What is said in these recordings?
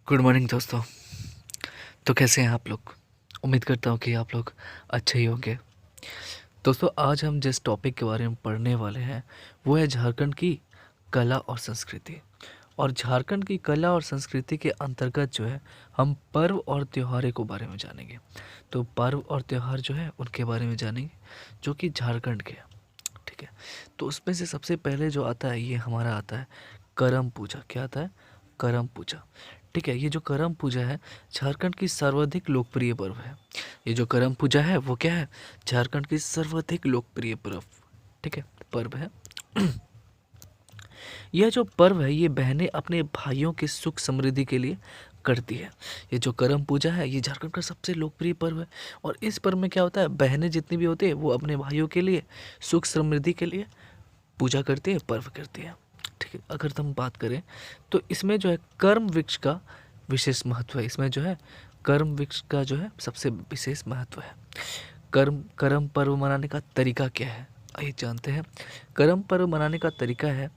Good morning दोस्तों। तो कैसे हैं आप लोग? उम्मीद करता हूँ कि आप लोग अच्छे ही होंगे। दोस्तों, आज हम जिस टॉपिक के बारे में पढ़ने वाले हैं वो है झारखंड की कला और संस्कृति। और झारखंड की कला और संस्कृति के अंतर्गत जो है हम पर्व और त्योहारों के बारे में जानेंगे। तो पर्व और त्योहार जो है उनके बारे में जानेंगे जो कि झारखंड के हैं। ठीक है। तो उसमें से सबसे पहले जो आता है ये हमारा आता है करम पूजा। क्या आता है? करम पूजा। ठीक है। ये जो करम पूजा है झारखंड की सर्वाधिक लोकप्रिय पर्व है। ये जो करम पूजा है वो क्या है? झारखंड की सर्वाधिक लोकप्रिय पर्व। ठीक है, पर्व है। यह जो पर्व है ये बहनें अपने भाइयों की सुख समृद्धि के लिए करती है। ये जो करम पूजा है ये झारखंड का सबसे लोकप्रिय पर्व है। और इस पर्व में क्या होता है, बहनें जितनी भी होती है वो अपने भाइयों के लिए सुख समृद्धि के लिए पूजा करती है, पर्व करती है। ठीक है। अगर हम बात करें तो इसमें जो है कर्म वृक्ष का विशेष महत्व है। इसमें जो है कर्म वृक्ष का जो है सबसे विशेष महत्व है। करम पर्व मनाने का तरीका क्या है, आइए जानते हैं। करम पर्व मनाने का तरीका है,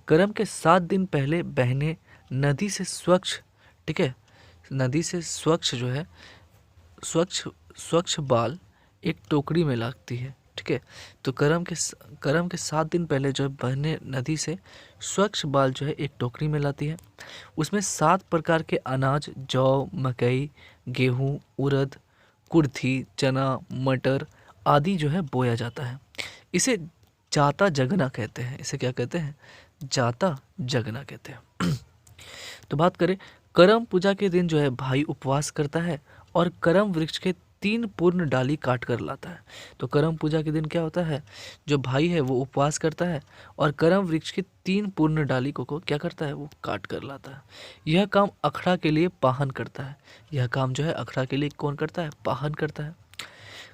करम के 7 दिन पहले बहनें नदी से स्वच्छ, ठीक है, नदी से स्वच्छ जो है स्वच्छ स्वच्छ बाल एक टोकरी में लाती है। ठीक है। तो करम के 7 दिन पहले जो है बहनें नदी से स्वच्छ बाल जो है एक टोकरी में लाती है। उसमें 7 प्रकार के अनाज जौ, मकई, गेहूँ, उड़द, कुर्थी, चना, मटर आदि जो है बोया जाता है। इसे जाता जगना कहते हैं। इसे क्या कहते हैं? जाता जगना कहते हैं। तो बात करें, करम पूजा के दिन जो है भाई उपवास करता है और करम वृक्ष के 3 पूर्ण डाली काट कर लाता है। तो करम पूजा के दिन क्या होता है, जो भाई है वो उपवास करता है और करम वृक्ष के 3 पूर्ण डाली को क्या करता है, वो काट कर लाता है। यह काम अखड़ा के लिए पाहन करता है। यह काम जो है अखड़ा के लिए कौन करता है? पाहन करता है।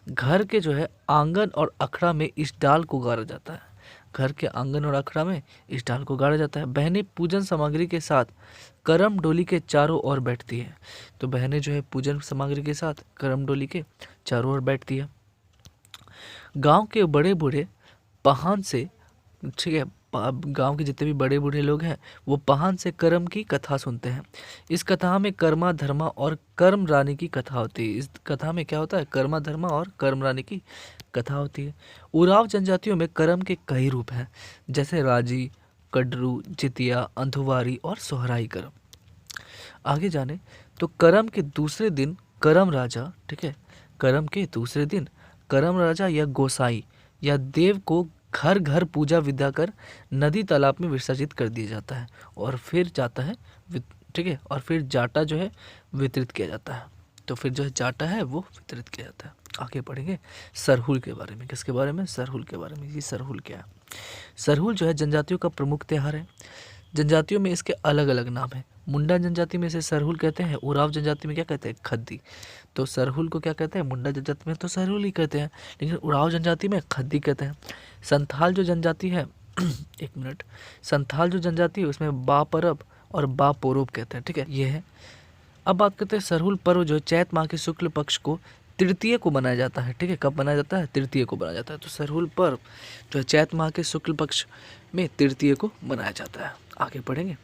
घर के जो है आंगन और अखड़ा में इस डाल को गाड़ा जाता है। घर के आंगन और अखड़ा में इस डाल को गाड़ा जाता है। बहनें पूजन सामग्री के साथ करम डोली के चारों ओर बैठती है। तो बहनें जो है पूजन सामग्री के साथ करम डोली के चारों ओर बैठती है। गांव के बड़े बूढ़े पहान से, ठीक है, गांव के जितने भी बड़े बूढ़े लोग हैं वो पहान से कर्म की कथा सुनते हैं। इस कथा में कर्मा धर्मा और कर्म रानी की कथा होती है। इस कथा में क्या होता है? कर्मा धर्मा और कर्म रानी की कथा होती है। उराव जनजातियों में कर्म के कई रूप हैं, जैसे राजी, कडरू, जितिया, अंधुवारी और सोहराई कर्म। आगे जाने तो करम के दूसरे दिन करम राजा, ठीक है, करम के दूसरे दिन करम राजा या गोसाई या देव को घर घर पूजा विद्या कर नदी तालाब में विसर्जित कर दिया जाता है और फिर जाता है, ठीक है, और फिर जाटा जो है वितरित किया जाता है। तो फिर जो है जाटा है वो वितरित किया जाता है। आगे पढ़ेंगे सरहुल के बारे में। किसके बारे में? सरहुल के बारे में। ये सरहुल क्या है? सरहुल जो है जनजातियों का प्रमुख त्यौहार है। जनजातियों में इसके अलग अलग नाम हैं। मुंडा जनजाति में इसे सरहुल कहते हैं। उराव जनजाति में क्या कहते हैं? खद्दी। तो सरहुल को क्या कहते हैं? मुंडा जनजाति में तो सरहुल ही कहते हैं, लेकिन उराव जनजाति में खद्दी कहते हैं। संथाल जो जनजाति है एक मिनट, संथाल जो जनजाति है उसमें बा परब और बा पोरोब कहते हैं। ठीक है, ये है। अब बात करते हैं सरहुल पर्व जो चैत माह के शुक्ल पक्ष को तृतीय को मनाया जाता है। ठीक है, कब मनाया जाता है? तृतीय को मनाया जाता है। तो सरहुल पर्व जो है चैत माह के शुक्ल पक्ष में तृतीय को मनाया जाता है। आगे पढ़ेंगे।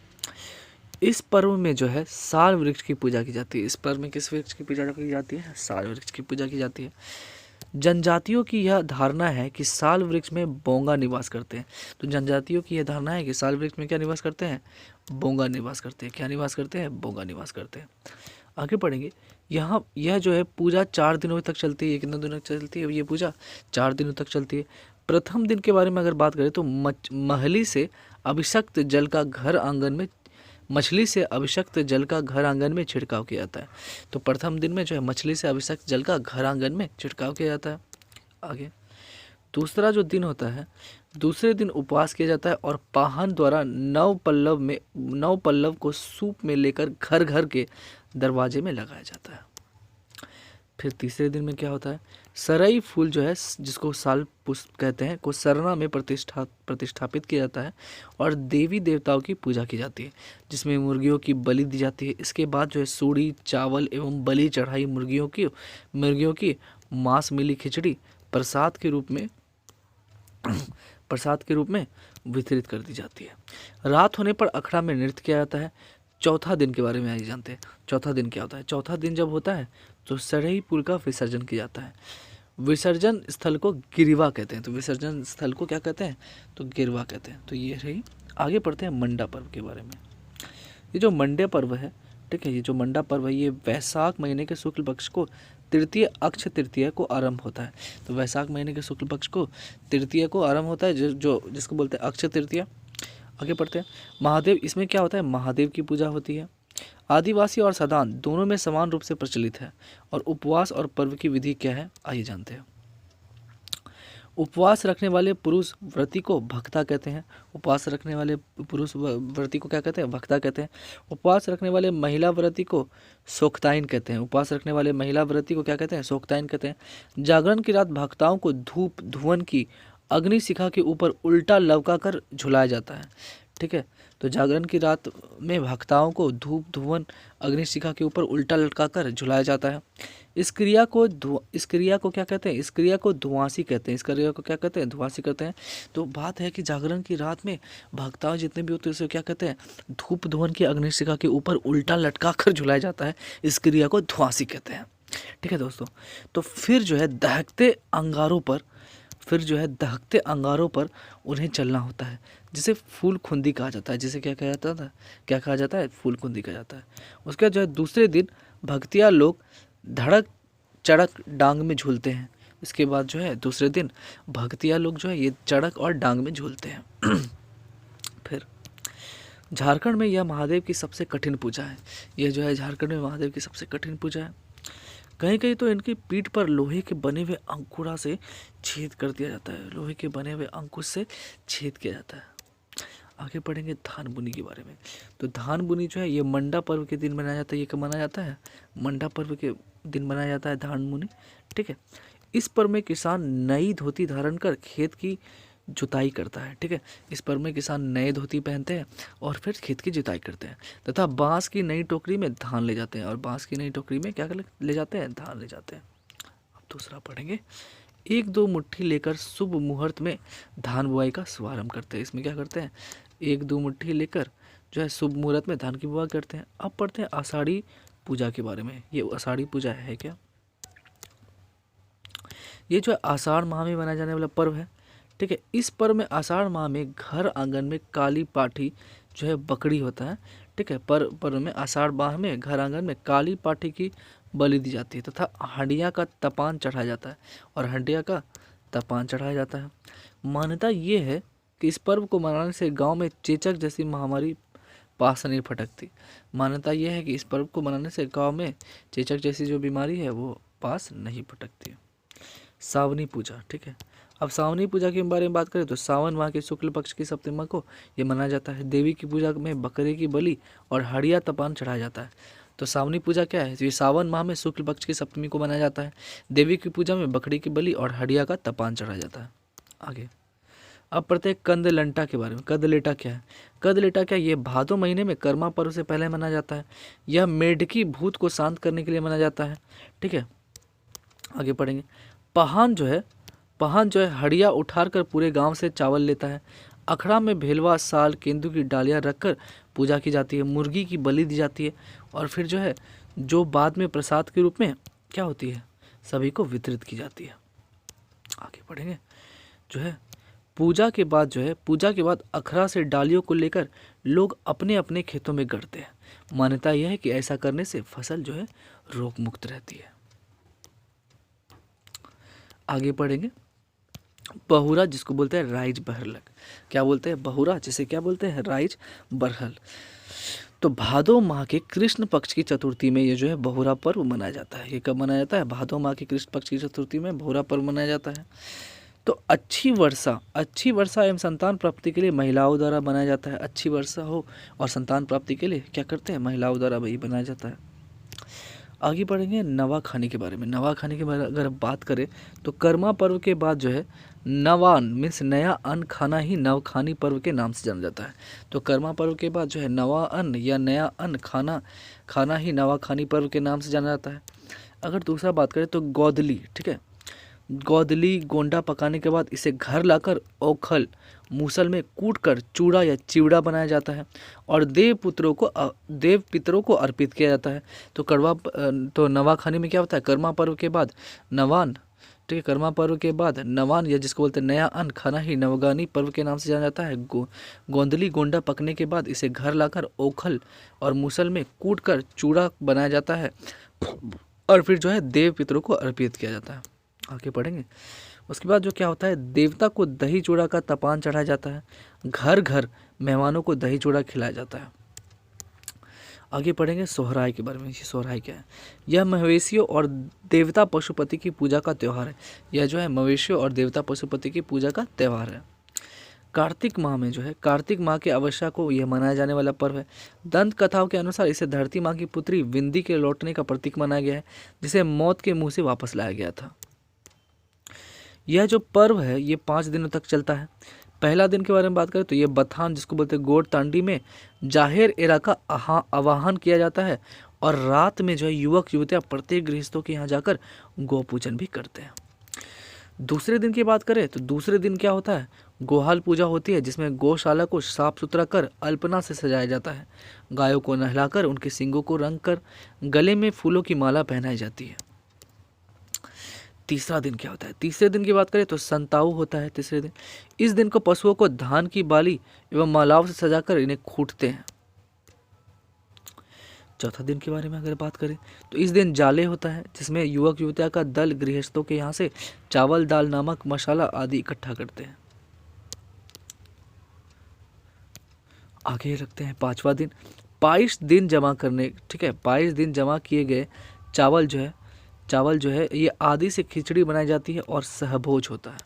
इस पर्व में जो है साल वृक्ष की पूजा की जाती है। इस पर्व में किस वृक्ष की पूजा की जाती है? साल वृक्ष की पूजा की जाती है। जनजातियों की यह धारणा है कि साल वृक्ष में बोंगा निवास करते हैं। तो जनजातियों की यह धारणा है कि साल वृक्ष में क्या निवास करते हैं? बोंगा निवास करते हैं। क्या निवास करते हैं? बोंगा निवास करते हैं। आगे पढ़ेंगे। यहाँ यह जो है पूजा 4 दिनों तक चलती है। ये कितने दिनों तक चलती है ये पूजा? 4 दिनों तक चलती है। प्रथम दिन के बारे में अगर बात करें तो महली से अभिषक्त जल का घर आंगन में मछली से अभिषक्त जल का घर आंगन में छिड़काव किया जाता है। तो प्रथम दिन में जो है मछली से अभिषक्त जल का घर आंगन में छिड़काव किया जाता है। आगे दूसरा जो दिन होता है, दूसरे दिन उपवास किया जाता है और पाहन द्वारा 9 पल्लव को सूप में लेकर घर घर के दरवाजे में लगाया जाता है। फिर तीसरे दिन में क्या होता है? सरई फूल जो है जिसको साल पुष्प कहते हैं को सरना में प्रतिष्ठापित किया जाता है और देवी देवताओं की पूजा की जाती है, जिसमें मुर्गियों की बलि दी जाती है। इसके बाद जो है सूड़ी, चावल एवं बलि चढ़ाई मुर्गियों की मांस मिली खिचड़ी प्रसाद के रूप में वितरित कर दी जाती है। रात होने पर अखड़ा में नृत्य किया जाता है। चौथा दिन के बारे में आइए जानते हैं। चौथा दिन क्या होता है? चौथा दिन जब होता है तो सड़ई पुल का विसर्जन किया जाता है। विसर्जन स्थल को गिरवा कहते हैं। तो विसर्जन स्थल को क्या कहते हैं? तो गिरवा कहते हैं। तो ये रही। आगे पढ़ते हैं मंडा पर्व के बारे में। ये जो मंडे पर्व है, ठीक है, ये जो मंडा पर्व है ये वैशाख महीने के शुक्ल पक्ष को तृतीय अक्ष तृतीया को आरंभ होता है। तो वैशाख महीने के शुक्ल पक्ष को तृतीया को आरंभ होता है, जो जिसको बोलते हैं अक्ष तृतीया। आगे पढ़ते हैं। महादेव, इसमें क्या होता है? महादेव की पूजा होती है। आदिवासी और सदान दोनों में समान रूप से प्रचलित है। और उपवास और पर्व की विधि क्या है, आइए जानते हैं। उपवास रखने वाले पुरुष व्रती को भक्ता कहते हैं। उपवास रखने वाले पुरुष व्रती को क्या कहते हैं? भक्ता कहते हैं। उपवास रखने वाले महिला व्रती को सोक्ताइन कहते हैं। उपवास रखने वाले महिला व्रती को क्या कहते हैं? सोक्ताइन कहते हैं। जागरण की रात भक्ताओं को धूप धुवन की अग्नि शिखा के ऊपर उल्टा लवका कर झुलाया जाता है। ठीक है, तो जागरण की रात में भक्ताओं को धूप धुवन अग्नि शिखा के ऊपर उल्टा लटका कर झुलाया जाता है। इस क्रिया को क्या कहते हैं? इस क्रिया को धुआंसी कहते हैं। इस क्रिया को क्या कहते हैं? धुआंसी कहते हैं। तो बात है कि जागरण की रात में भक्ताओं जितने भी होते हैं उसे क्या कहते हैं? धूप धुवन की अग्नि शिखा के ऊपर उल्टा लटका कर झुलाया जाता है। इस क्रिया को धुआंसी कहते हैं। ठीक है दोस्तों, तो फिर जो है दहकते अंगारों पर उन्हें चलना होता है, जिसे फूल खुंदी कहा जाता है। जिसे क्या कहा जाता है? फूल खुंदी कहा जाता है। उसके बाद जो है दूसरे दिन भक्तिया लोग धड़क चड़क डांग में झूलते हैं। इसके बाद जो है दूसरे दिन भक्तिया लोग जो है ये चड़क और डांग में झूलते हैं। फिर झारखंड में यह महादेव की सबसे कठिन पूजा है। यह जो है झारखंड में महादेव की सबसे कठिन पूजा है। कहीं कहीं तो इनकी पीठ पर लोहे के बने हुए अंकुरा से छेद कर दिया जाता है। लोहे के बने हुए अंकुश से छेद किया जाता है। आगे पढ़ेंगे धान बुनी के बारे में। तो धान बुनी जो है ये मंडा पर्व के दिन मनाया जाता है। ये कब मनाया जाता है? मंडा पर्व के दिन मनाया जाता है धान बुनी। ठीक है, इस पर्व में किसान नई धोती धारण कर खेत की जुताई करता है। ठीक है, इस पर्व में किसान नए धोती पहनते हैं और फिर खेत की जुताई करते हैं तथा बांस की नई टोकरी में धान ले जाते हैं। और बांस की नई टोकरी में क्या ले जाते हैं? धान ले जाते हैं। अब दूसरा पढ़ेंगे। 1-2 मुट्ठी लेकर शुभ मुहूर्त में धान बुआई का शुभारंभ करते हैं। इसमें क्या करते हैं? 1-2 मुट्ठी लेकर जो है शुभ मुहूर्त में धान की बुआई करते हैं। अब पढ़ते हैं आषाढ़ी पूजा के बारे में। ये आषाढ़ी पूजा है क्या? ये जो है आषाढ़ माह में मनाया जाने वाला पर्व है। ठीक है, इस पर्व में आषाढ़ माह में घर आंगन में काली पाठी जो है बकरी होता है। ठीक है, पर्व में आषाढ़ माह में घर आंगन में काली पाठी की बलि दी जाती है तथा हंडिया का तपान चढ़ाया जाता है। और हंडिया का तपान चढ़ाया जाता है। मान्यता ये है कि इस पर्व को मनाने से गांव में चेचक जैसी महामारी पास नहीं फटकती। मान्यता ये है कि इस पर्व को मनाने से गांव में चेचक जैसी जो बीमारी है वो पास नहीं फटकती। सावनी पूजा। ठीक है, अब सावनी पूजा के बारे में बात करें तो सावन माह के शुक्ल पक्ष की सप्तमी को ये मनाया जाता है। देवी की पूजा में बकरे की बलि और हड़िया तपान चढ़ाया जाता है। तो सावनी पूजा क्या है? ये सावन माह में शुक्ल पक्ष की सप्तमी को मनाया जाता है। देवी की पूजा में बकरी की बलि और हड़िया का तपान चढ़ाया जाता है। आगे अब पढ़ते हैं कंदलंटा के बारे में। कंदलेटा क्या है? कंदलेटा क्या? ये भादो महीने में कर्मा पर्व से पहले मनाया जाता है। यह मेढकी भूत को शांत करने के लिए मनाया जाता है। ठीक है, आगे पढ़ेंगे। पहान जो है हड़िया उठाकर पूरे गांव से चावल लेता है। अखड़ा में भेलवा साल केंदू की डालियां रखकर पूजा की जाती है। मुर्गी की बलि दी जाती है और फिर जो है जो बाद में प्रसाद के रूप में क्या होती है? सभी को वितरित की जाती है। आगे पढ़ेंगे। जो है पूजा के बाद अखड़ा से डालियों को लेकर लोग अपने अपने खेतों में गड़ते हैं। मान्यता यह है कि ऐसा करने से फसल जो है रोग मुक्त रहती है। आगे पढ़ेंगे। बहुरा, जिसको बोलते हैं राइज बरहल। क्या बोलते हैं? बहुरा, जिसे क्या बोलते हैं? राइज बरहल। तो भादो माह के कृष्ण पक्ष की चतुर्थी में ये जो है बहुरा पर्व मनाया जाता है। ये कब मनाया जाता है? भादो माह के कृष्ण पक्ष की चतुर्थी में बहुरा पर्व मनाया जाता है। तो अच्छी वर्षा एवं संतान प्राप्ति के लिए महिलाओं द्वारा बनाया जाता है। अच्छी वर्षा हो और संतान प्राप्ति के लिए क्या करते हैं? महिलाओं द्वारा वही बनाया जाता है। आगे बढ़ेंगे नवा खाने के बारे में। नवा खाने के बारे में अगर बात करें तो कर्मा पर्व के बाद जो है नवान मीन्स नया अन्न खाना ही नवखानी पर्व के नाम से जाना जाता है। तो कर्मा पर्व के बाद जो है नवा अन्न या नया अन्न खाना ही नवाखानी पर्व के नाम से जाना जाता है। अगर दूसरा बात करें तो गोदली। ठीक है, गोदली गोंडा पकाने के बाद इसे घर लाकर ओखल मूसल में कूटकर चूड़ा या चिवड़ा बनाया जाता है और देव पितरों को अर्पित किया जाता है। तो नवाखानी में क्या होता है, कर्मा पर्व के बाद नवान, ठीक है, कर्मा पर्व के बाद नवान या जिसको बोलते हैं नया अन्न खाना ही नवगानी पर्व के नाम से जाना जाता है। गोंदली गोंडा पकने के बाद इसे घर लाकर ओखल और मूसल में कूटकर चूड़ा बनाया जाता है और फिर जो है देव पितरों को अर्पित किया जाता है। आगे पढ़ेंगे। उसके बाद जो क्या होता है, देवता को दही चूड़ा का तपान चढ़ाया जाता है। घर घर मेहमानों को दही चूड़ा खिलाया जाता है। आगे पढ़ेंगे सोहराय के बारे में। ये सोहराय क्या है? यह मवेशियों और देवता पशुपति की पूजा का त्यौहार है। यह जो है मवेशियों और देवता पशुपति की पूजा का त्यौहार है। कार्तिक माह में जो है, कार्तिक माह के अमावस्या को यह मनाया जाने वाला पर्व है। दंत कथाओं के अनुसार इसे धरती माँ की पुत्री विंदी के लौटने का प्रतीक मनाया गया है, जिसे मौत के मुंह से वापस लाया गया था। यह जो पर्व है ये 5 दिनों तक चलता है। पहला दिन के बारे में बात करें तो ये बथान, जिसको बोलते हैं गोड तांडी में जाहिर एरा का आवाहन किया जाता है और रात में जो है युवक युवतियाँ प्रत्येक गृहस्थों के यहाँ जाकर गौ पूजन भी करते हैं। दूसरे दिन की बात करें तो दूसरे दिन क्या होता है, गोहाल पूजा होती है, जिसमें गौशाला को साफ सुथरा कर अल्पना से सजाया जाता है। गायों को नहलाकर उनके सींगों को रंग कर गले में फूलों की माला पहनाई जाती है। तीसरा दिन क्या होता है? तीसरे दिन की बात करें तो संताऊ होता है तीसरे दिन। इस दिन को पशुओं को धान की बाली एवं मालाओं से सजाकर इन्हें खूंटते हैं। चौथा दिन के बारे में अगर बात करें तो इस दिन जाले होता है, जिसमें युवक युवतिया का दल गृहस्थों के यहाँ से चावल दाल नमक मसाला आदि इकट्ठा करते हैं। आगे रखते हैं पांचवा दिन। 22 दिन जमा करने, ठीक है, 22 दिन जमा किए गए चावल जो है ये आदि से खिचड़ी बनाई जाती है और सहभोज होता है।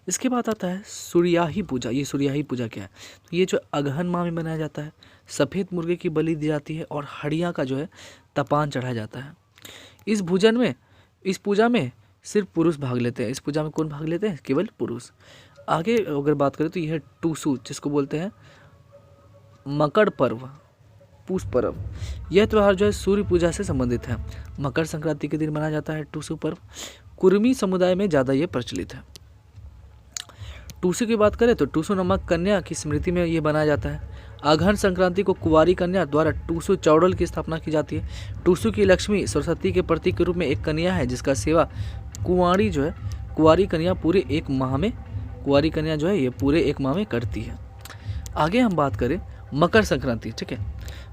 इसके बाद आता है सूर्याही पूजा। ये सूर्याही पूजा क्या है? तो ये जो अगहन माह में मनाया जाता है। सफ़ेद मुर्गे की बलि दी जाती है और हड़िया का जो है तपान चढ़ाया जाता है। इस पूजा में सिर्फ पुरुष भाग लेते हैं। इस पूजा में कौन भाग लेते हैं? केवल पुरुष। आगे अगर बात करें तो यह है टूसू, जिसको बोलते हैं मकर पर्व, पूस पर्व। यह त्यौहार जो है सूर्य पूजा से संबंधित है। मकर संक्रांति के दिन मनाया जाता है टूसू पर्व। कुर्मी समुदाय में ज़्यादा ये प्रचलित है। टूसू की बात करें तो टूसू नामक कन्या की स्मृति में ये बनाया जाता है। अगहन संक्रांति को कुंवारी कन्या द्वारा टूसू चौड़ल की स्थापना की जाती है। टूसू की लक्ष्मी सरस्वती के प्रतीक के रूप में एक कन्या है, जिसका सेवा कुंवारी कन्या पूरे एक माह में करती है। आगे हम बात करें मकर संक्रांति, ठीक है।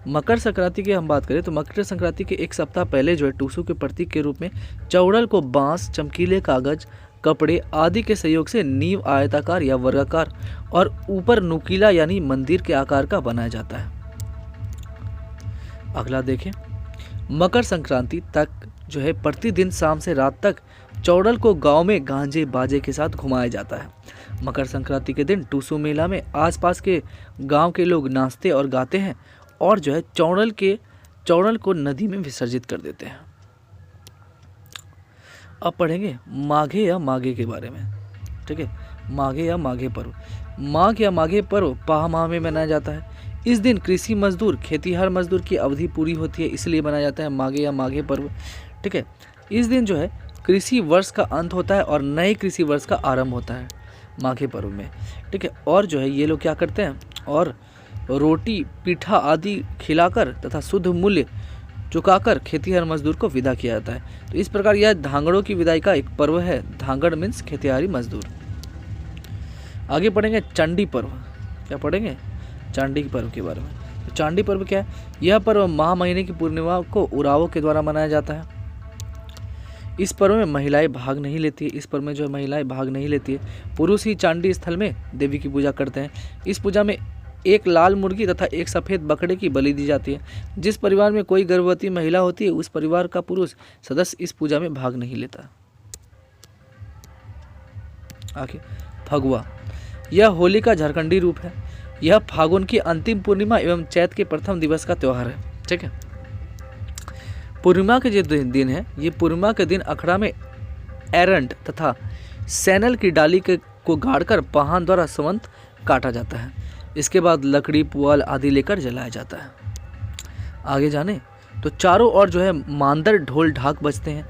मकर संक्रांति की हम बात करें तो मकर संक्रांति के एक सप्ताह पहले जो है टूसू के प्रतीक के रूप में चौड़ल को बांस, चमकीले कागज, कपड़े आदि के सहयोग से नींव आयताकार या वर्गाकार और ऊपर नुकीला यानी मंदिर के आकार का बनाया जाता है। अगला देखें, मकर संक्रांति तक जो है प्रतिदिन शाम से रात तक चौड़ल को गांव में गांजे बाजे के साथ घुमाया जाता है। मकर संक्रांति के दिन टूसू मेला में आसपास के गांव के लोग नाचते और गाते हैं और जो है चौड़ल को नदी में विसर्जित कर देते हैं। अब पढ़ेंगे माघे या माघे के बारे में, ठीक है। माघे या माघे पर्व। माघ या माघे पर्व पाह माह में मनाया जाता है। इस दिन कृषि मजदूर, खेतीहर मजदूर की अवधि पूरी होती है, इसलिए मनाया जाता है माघे या माघे पर्व, ठीक है। इस दिन जो है कृषि वर्ष का अंत होता है और नए कृषि वर्ष का आरंभ होता है माघे पर्व में, ठीक है। और जो है ये लोग क्या करते हैं, और रोटी पीठा आदि खिलाकर तथा शुद्ध मूल्य चुकाकर खेतीहर मजदूर को विदा किया जाता है। तो इस प्रकार यह धांगड़ों की विदाई का एक पर्व है। धांगड़ मीन्स खेतीहारी मजदूर। आगे पढ़ेंगे चांडी पर्व। क्या पढ़ेंगे? चांडी पर्व के बारे में। तो चांडी पर्व क्या है? यह पर्व माह महीने की पूर्णिमा को उरावों के द्वारा मनाया जाता है। इस पर्व में महिलाएं भाग नहीं लेती है। पुरुष ही चांडी स्थल में देवी की पूजा करते हैं। इस पूजा में एक लाल मुर्गी तथा एक सफ़ेद बकरे की बलि दी जाती है। जिस परिवार में कोई गर्भवती महिला होती है उस परिवार का पुरुष सदस्य इस पूजा में भाग नहीं लेता। आगे फगुआ। यह होली का झारखंडी रूप है। यह फागुन की अंतिम पूर्णिमा एवं चैत के प्रथम दिवस का त्यौहार है, ठीक है। पूर्णिमा के जो दिन है, ये पूर्णिमा के दिन अखड़ा में एरंड तथा सैनल की डाली को गाड़कर पाहन द्वारा संवंत काटा जाता है। इसके बाद लकड़ी पुआल आदि लेकर जलाया जाता है। आगे जाने तो चारों ओर जो है मांदर ढोल ढाक बजते हैं।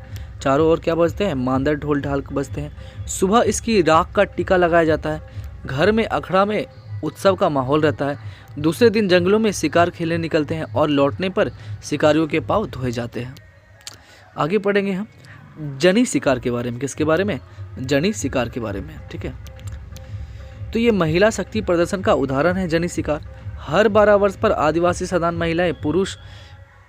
चारों ओर क्या बजते हैं, मांदर ढोल ढाल बजते हैं। सुबह इसकी राख का टीका लगाया जाता है। घर में अखड़ा में उत्सव का माहौल रहता है। दूसरे दिन जंगलों में शिकार खेलने निकलते हैं और लौटने पर शिकारियों के पाँव धोए जाते हैं। आगे पढ़ेंगे हम जनी शिकार के बारे में। किसके बारे में, जनी शिकार के बारे में। ठीक है, तो ये महिला शक्ति प्रदर्शन का उदाहरण है जनी शिकार। हर 12 वर्ष पर आदिवासी सदान महिलाएं पुरुष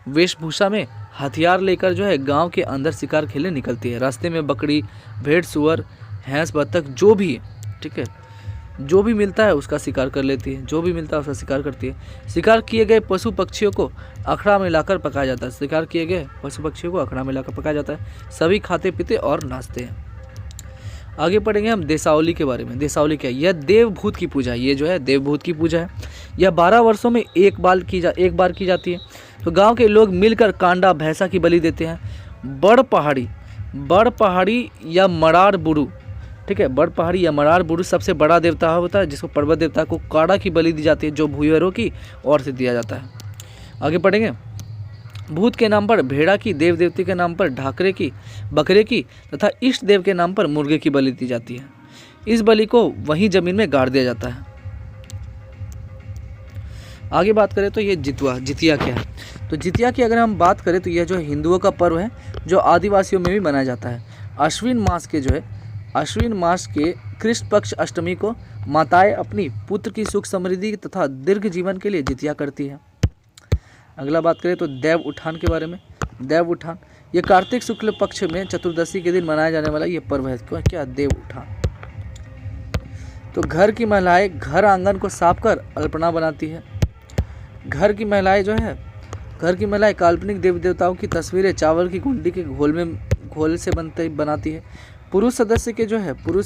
वेशभूषा में हथियार लेकर जो है गांव के अंदर शिकार खेलने निकलती है। रास्ते में बकरी, भेड़, सुअर, भैंस, बत्तख जो भी है, ठीक है, जो भी मिलता है उसका शिकार कर लेती है, जो भी मिलता है उसका शिकार करती है। शिकार किए गए पशु पक्षियों को अखड़ा में लाकर पकाया जाता है। शिकार किए गए पशु पक्षियों को अखड़ा में लाकर पकाया जाता है। सभी खाते पीते और नाचते हैं। आगे पढ़ेंगे हम देसावली के बारे में। देसावली क्या है, यह देवभूत की पूजा है। ये जो है देवभूत की पूजा है। यह 12 वर्षों में एक बार की जाती है। तो गांव के लोग मिलकर कांडा भैंसा की बलि देते हैं। बड़ पहाड़ी या मरार बुरु, ठीक है, बड़ पहाड़ी या मरार बुरु सबसे बड़ा देवता होता है, जिसको पर्वत देवता को काड़ा की बलि दी जाती है, जो भूयरों की ओर से दिया जाता है। आगे पढ़ेंगे, भूत के नाम पर भेड़ा की, देव देवती के नाम पर ढाकरे की, बकरे की तथा इष्ट देव के नाम पर मुर्गे की बलि दी जाती है। इस बलि को वहीं जमीन में गाड़ दिया जाता है। आगे बात करें तो ये जितिया क्या है। तो जितिया की अगर हम बात करें तो यह जो हिंदुओं का पर्व है, जो आदिवासियों में भी मनाया जाता है। अश्विन मास के कृष्ण पक्ष अष्टमी को माताएं अपनी पुत्र की सुख समृद्धि तथा दीर्घ जीवन के लिए जितिया करती है। अगला बात करें तो देव उठान के बारे में। देव उठान ये कार्तिक शुक्ल पक्ष में चतुर्दशी के दिन मनाया जाने वाला ये पर्व है। क्या, देव उठान। तो घर की महिलाएं घर आंगन को साफ कर अल्पना बनाती है। घर की महिलाएं काल्पनिक देवी देवताओं की तस्वीरें चावल की गुंडी के घोल से बनाती है। पुरुष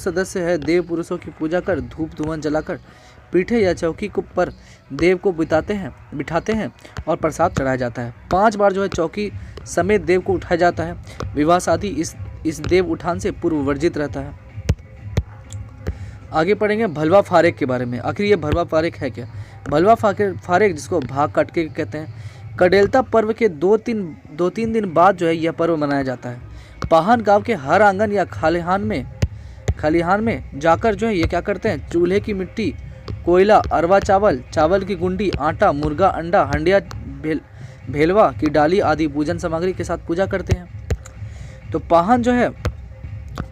सदस्य है देव पुरुषों की पूजा कर धूप धुआं जलाकर पीठे या चौकी पर देव को बिठाते हैं और प्रसाद चढ़ाया जाता है। 5 बार जो है चौकी समेत देव को उठाया जाता है। विवाह शादी इस देव उठान से पूर्व वर्जित रहता है। आगे पढ़ेंगे भलवा फारेक के बारे में। आखिर ये भलवा फारेक है क्या। भलवा फारेक जिसको भाग कटके कहते हैं, कडेलता पर्व के 2-3 दिन बाद जो है यह पर्व मनाया जाता है। पाहन गांव के हर आंगन या खलिहान में जाकर जो है ये क्या करते हैं, चूल्हे की मिट्टी, कोयला, अरवा चावल की गुंडी, आटा, मुर्गा, अंडा, हंडिया, भेलवा की डाली आदि पूजन सामग्री के साथ पूजा करते हैं। तो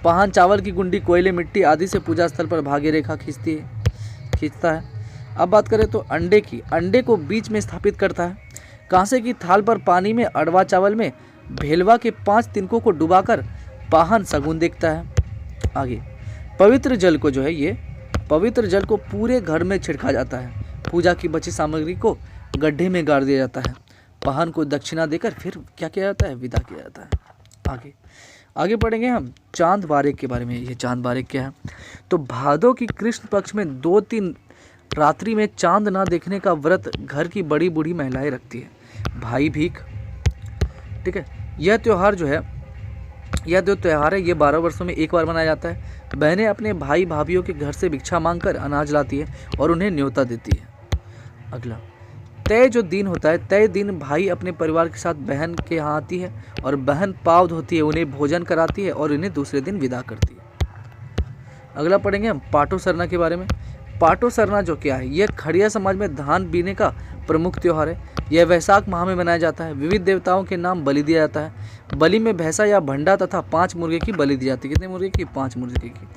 पाहन चावल की गुंडी, कोयले, मिट्टी आदि से पूजा स्थल पर भाग्य रेखा खींचता है। अब बात करें तो अंडे की। अंडे को बीच में स्थापित करता है। कांसे की थाल पर पानी में अरवा चावल में भेलवा के 5 तिनकों को डुबाकर पाहन सगुन देखता है। आगे पवित्र जल को पूरे घर में छिड़का जाता है। पूजा की बची सामग्री को गड्ढे में गाड़ दिया जाता है। पाहन को दक्षिणा देकर फिर क्या किया जाता है, विदा किया जाता है। आगे पढ़ेंगे हम चांद बारेक के बारे में। ये चांद बारेक क्या है। तो भादों की कृष्ण पक्ष में 2-3 रात्रि में चांद ना देखने का व्रत घर की बड़ी बूढ़ी महिलाएं रखती है। भाई भीख, ठीक है, यह जो त्यौहार है ये 12 वर्षों में एक बार मनाया जाता है। बहनें अपने भाई भाभीियों के घर से भिक्षा मांगकर अनाज लाती है और उन्हें न्योता देती है। अगला तय जो दिन होता है, तय दिन भाई अपने परिवार के साथ बहन के यहाँ आती है और बहन पाँव धोती है, उन्हें भोजन कराती है और उन्हें दूसरे दिन विदा करती है। अगला पढ़ेंगे हम पाटो सरना के बारे में। पाटो सरना जो क्या है, यह खड़िया समाज में धान बीने का प्रमुख त्यौहार है। यह वैशाख माह में मनाया जाता है। विविध देवताओं के नाम बलि दिया जाता है। बलि में भैंसा या भंडा तथा 5 मुर्गे की बलि दी जाती है। कितने मुर्गे की, 5 मुर्गे की।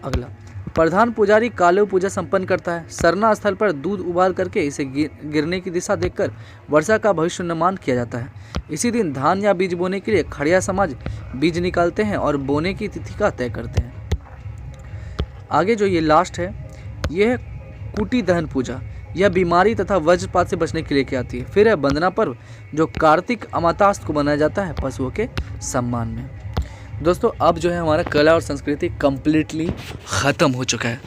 अगला प्रधान पुजारी कालो पूजा संपन्न करता है। सरना स्थल पर दूध उबाल करके इसे गिरने की दिशा देखकर वर्षा का भविष्यनुमान किया जाता है। इसी दिन धान या बीज बोने के लिए खड़िया समाज बीज निकालते हैं और बोने की तिथि का तय करते हैं। आगे जो ये लास्ट है, यह है कुटी दहन पूजा। यह बीमारी तथा वज्रपात से बचने के लिए की आती है। फिर है वंदना पर्व, जो कार्तिक अमावास्या को मनाया जाता है पशुओं के सम्मान में। दोस्तों अब जो है हमारा कला और संस्कृति कम्प्लीटली ख़त्म हो चुका है।